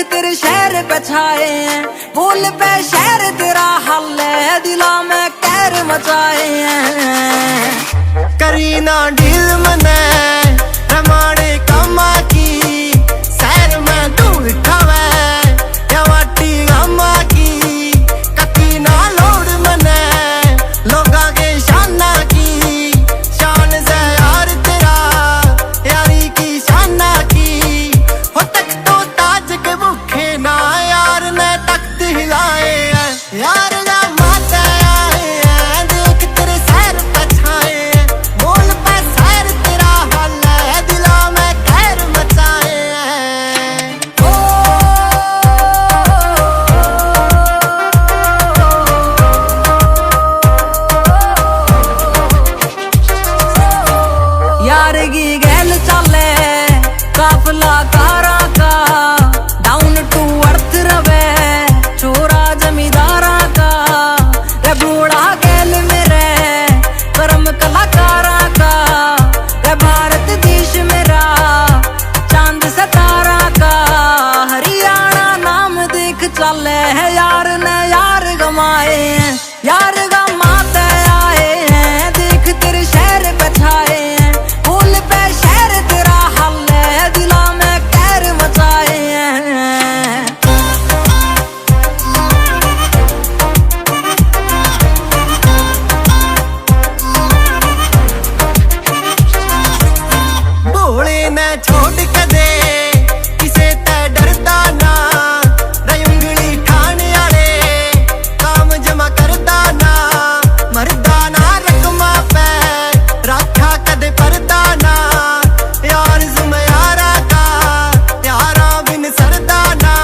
तेरे शहर पे छाए हैं, बोल पे शहर तेरा हल है, दिला में कहर मचाए हैं। करी ना डील मने रमाड़े कमा की, शहर में दूर खावे या वाटी गमा की, कती ना लोड़ मने लोगा के शाना की, शान से यार तेरा यारी की शाना की, हो तक तो ताज के भूखे ना यार ने तख्त हिलाए हैं, यार ना माता आए हैं, देख तेरे सैर पछाए हैं, बोल पे सैर तेरा हाल है, दिला में खैर मचाए हैं। यार की गैल चले काफला कारा का, डाउन टू अर्थ रवे छोरा जमींदारा का, रे बूढ़ा गैल मेरे कर्म कलाकारा का, रे भारत देश मेरा चांद सितारा का, हरियाणा नाम देख चले है, यार ने यार गमाए हैं, यार गमाते आए हैं, देख तेरे शहर पे छाए हैं, बोल पे शहर तेरा हल है, दिला में कहर मचाए हैं। भोले ने छोड़ के दे किसे ते डरदा ना, रही उंगली खाने आले काम जमा करदा ना, मरदा ना रकमा पे रखा कदे परदा ना, यार जुमयारा का यारा बिन सरदा ना,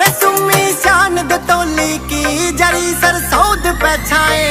रे सुमी शान दे तोली की जरी सरसौद पे छाए